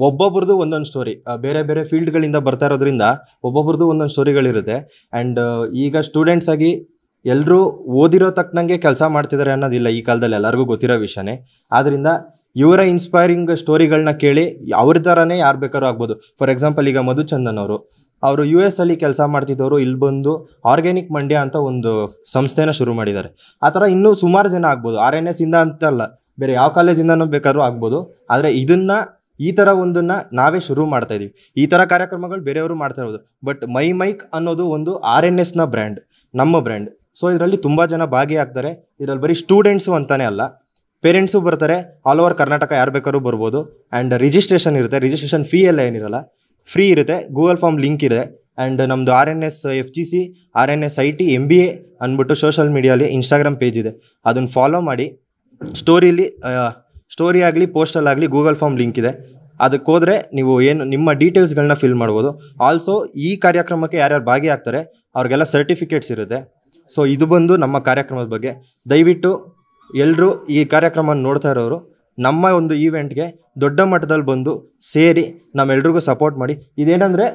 ಒಬ್ಬೊಬ್ರದ್ದು ಒಂದೊಂದು ಸ್ಟೋರಿ, ಬೇರೆ ಬೇರೆ ಫೀಲ್ಡ್ಗಳಿಂದ ಬರ್ತಾ ಇರೋದ್ರಿಂದ ಒಬ್ಬೊಬ್ರದ್ದು ಒಂದೊಂದು ಸ್ಟೋರಿಗಳಿರುತ್ತೆ. ಆ್ಯಂಡ್ ಈಗ ಸ್ಟೂಡೆಂಟ್ಸ್ ಆಗಿ ಎಲ್ಲರೂ ಓದಿರೋ ತಕ್ಕನಂಗೆ ಕೆಲಸ ಮಾಡ್ತಿದ್ದಾರೆ ಅನ್ನೋದಿಲ್ಲ ಈ ಕಾಲದಲ್ಲಿ, ಎಲ್ಲರಿಗೂ ಗೊತ್ತಿರೋ ವಿಷಯನೇ. ಆದ್ದರಿಂದ ಇವರ ಇನ್ಸ್ಪೈರಿಂಗ್ ಸ್ಟೋರಿಗಳನ್ನ ಕೇಳಿ ಅವ್ರ ಥರನೇ ಯಾರು ಬೇಕಾದ್ರೂ ಆಗ್ಬೋದು. ಫಾರ್ ಎಕ್ಸಾಂಪಲ್ ಈಗ ಮಧುಚಂದನ್ ಅವರು US ಅಲ್ಲಿ ಕೆಲಸ ಮಾಡ್ತಿದ್ದವರು ಇಲ್ಲಿ ಬಂದು ಆರ್ಗ್ಯಾನಿಕ್ ಮಂಡ್ಯ ಅಂತ ಒಂದು ಸಂಸ್ಥೆನ ಶುರು ಮಾಡಿದ್ದಾರೆ. ಆ ಥರ ಇನ್ನೂ ಸುಮಾರು ಜನ ಆಗ್ಬೋದು. RNS ಇಂದ ಅಂತಲ್ಲ, ಬೇರೆ ಯಾವ ಕಾಲೇಜಿಂದನೂ ಬೇಕಾದ್ರೂ ಆಗ್ಬೋದು. ಆದರೆ ಈ ಥರ ಒಂದನ್ನು ನಾವೇ ಶುರು ಮಾಡ್ತಾ ಇದೀವಿ. ಈ ಥರ ಕಾರ್ಯಕ್ರಮಗಳು ಬೇರೆಯವರು ಮಾಡ್ತಾ ಇರ್ಬೋದು. ಬಟ್ ಮೈಕ್ ಅನ್ನೋದು ಒಂದು RNSನ ಬ್ರ್ಯಾಂಡ್, ನಮ್ಮ ಬ್ರ್ಯಾಂಡ್. ಸೊ ಇದರಲ್ಲಿ ತುಂಬ ಜನ ಭಾಗಿಯಾಗ್ತಾರೆ. ಇದರಲ್ಲಿ ಬರೀ ಸ್ಟೂಡೆಂಟ್ಸು ಅಂತಲೇ ಅಲ್ಲ, ಪೇರೆಂಟ್ಸು ಬರ್ತಾರೆ. ಆಲ್ ಓವರ್ ಕರ್ನಾಟಕ ಯಾರು ಬೇಕಾದ್ರೂ ಬರ್ಬೋದು. ಆ್ಯಂಡ್ ರಿಜಿಸ್ಟ್ರೇಷನ್ ಇರುತ್ತೆ. ರಿಜಿಸ್ಟ್ರೇಷನ್ ಫೀ ಎಲ್ಲ ಏನಿರಲ್ಲ, ಫ್ರೀ ಇರುತ್ತೆ. ಗೂಗಲ್ ಫಾರ್ಮ್ ಲಿಂಕ್ ಇದೆ. ಆ್ಯಂಡ್ ನಮ್ಮದು RNS FGC RNS IT MBA ಅಂದ್ಬಿಟ್ಟು ಸೋಷಲ್ ಮೀಡಿಯಾಲಿ ಇನ್ಸ್ಟಾಗ್ರಾಮ್ ಪೇಜ್ ಇದೆ, ಅದನ್ನು ಫಾಲೋ ಮಾಡಿ. ಸ್ಟೋರಿ ಆಗಲಿ ಪೋಸ್ಟಲ್ಲಾಗಲಿ ಗೂಗಲ್ ಫಾರ್ಮ್ ಲಿಂಕ್ ಇದೆ. ಅದಕ್ಕೆ ಹೋದರೆ ನೀವು ನಿಮ್ಮ ಡೀಟೇಲ್ಸ್ಗಳನ್ನ ಫಿಲ್ ಮಾಡ್ಬೋದು. ಆಲ್ಸೋ ಈ ಕಾರ್ಯಕ್ರಮಕ್ಕೆ ಯಾರ್ಯಾರು ಭಾಗಿಯಾಗ್ತಾರೆ ಅವ್ರಿಗೆಲ್ಲ ಸರ್ಟಿಫಿಕೇಟ್ಸ್ ಇರುತ್ತೆ. ಸೊ ಇದು ಬಂದು ನಮ್ಮ ಕಾರ್ಯಕ್ರಮದ ಬಗ್ಗೆ. ದಯವಿಟ್ಟು ಎಲ್ಲರೂ ಈ ಕಾರ್ಯಕ್ರಮ ನೋಡ್ತಾ ಇರೋರು ನಮ್ಮ ಒಂದು ಈವೆಂಟ್ಗೆ ದೊಡ್ಡ ಮಟ್ಟದಲ್ಲಿ ಬಂದು ಸೇರಿ ನಮ್ಮೆಲ್ರಿಗೂ ಸಪೋರ್ಟ್ ಮಾಡಿ. ಇದೇನೆಂದರೆ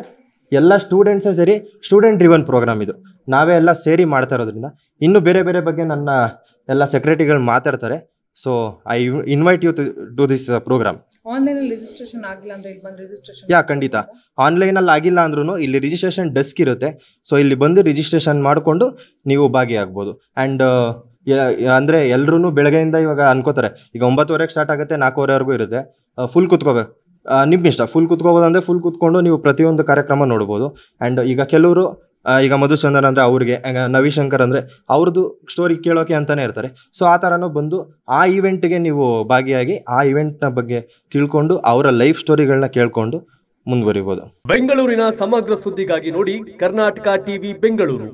ಎಲ್ಲ ಸ್ಟೂಡೆಂಟ್ಸೇ ಸೇರಿ ಸ್ಟೂಡೆಂಟ್ ಡ್ರಿವನ್ ಪ್ರೋಗ್ರಾಮ್ ಇದು. ನಾವೇ ಎಲ್ಲ ಸೇರಿ ಮಾಡ್ತಾ ಇರೋದ್ರಿಂದ ಇನ್ನೂ ಬೇರೆ ಬೇರೆ ಬಗ್ಗೆ ನನ್ನ ಎಲ್ಲ ಸೆಕ್ರೆಟರಿಗಳು ಮಾತಾಡ್ತಾರೆ. So I invite you to this programme. ಆನ್ಲೈನಲ್ಲಿ ರಿಜಿಸ್ಟ್ರೇಷನ್ ಆಗಿಲ್ಲ ಅಂದರೆ ಇಲ್ಲಿ ಬಂದು ರಿಜಿಸ್ಟ್ರೇಷನ್ ಖಂಡಿತ ಆನ್ಲೈನಲ್ಲಿ ಆಗಿಲ್ಲ ಅಂದ್ರೂ ಇಲ್ಲಿ ರಿಜಿಸ್ಟ್ರೇಷನ್ ಡೆಸ್ಕ್ ಇರುತ್ತೆ. ಸೊ ಇಲ್ಲಿ ಬಂದು ರಿಜಿಸ್ಟ್ರೇಷನ್ ಮಾಡಿಕೊಂಡು ನೀವು ಭಾಗಿಯಾಗ್ಬೋದು. ಆ್ಯಂಡ್ ಅಂದರೆ ಎಲ್ಲರೂ ಬೆಳಗ್ಗೆಯಿಂದ ಇವಾಗ ಅನ್ಕೋತಾರೆ, ಈಗ 9:30ಗೆ ಸ್ಟಾರ್ಟ್ ಆಗುತ್ತೆ, 4:15ವರೆಗೂ ಇರುತ್ತೆ. ಫುಲ್ ಕುತ್ಕೋಬೇಕು, ನಿಮ್ಮ ಇಷ್ಟ. ಫುಲ್ ಕುತ್ಕೋಬೋದು ಅಂದರೆ ಫುಲ್ ಕುತ್ಕೊಂಡು ನೀವು ಪ್ರತಿಯೊಂದು ಕಾರ್ಯಕ್ರಮ ನೋಡ್ಬೋದು. ಆ್ಯಂಡ್ ಈಗ ಕೆಲವರು ಈಗ ಮಧುಚಂದನ್ ಅಂದರೆ ಅವ್ರಿಗೆ, ನವಿಶಂಕರ್ ಅಂದರೆ ಅವ್ರದ್ದು ಸ್ಟೋರಿ ಕೇಳೋಕೆ ಅಂತಲೇ ಇರ್ತಾರೆ. ಸೊ ಆ ಥರನೂ ಬಂದು ಆ ಈವೆಂಟ್ಗೆ ನೀವು ಭಾಗಿಯಾಗಿ ಆ ಈವೆಂಟ್ನ ಬಗ್ಗೆ ತಿಳ್ಕೊಂಡು ಅವರ ಲೈಫ್ ಸ್ಟೋರಿಗಳನ್ನ ಕೇಳ್ಕೊಂಡು ಮುಂದುವರಿಬೋದು. ಬೆಂಗಳೂರಿನ ಸಮಗ್ರ ಸುದ್ದಿಗಾಗಿ ನೋಡಿ ಕರ್ನಾಟಕ ಟಿವಿ ಬೆಂಗಳೂರು.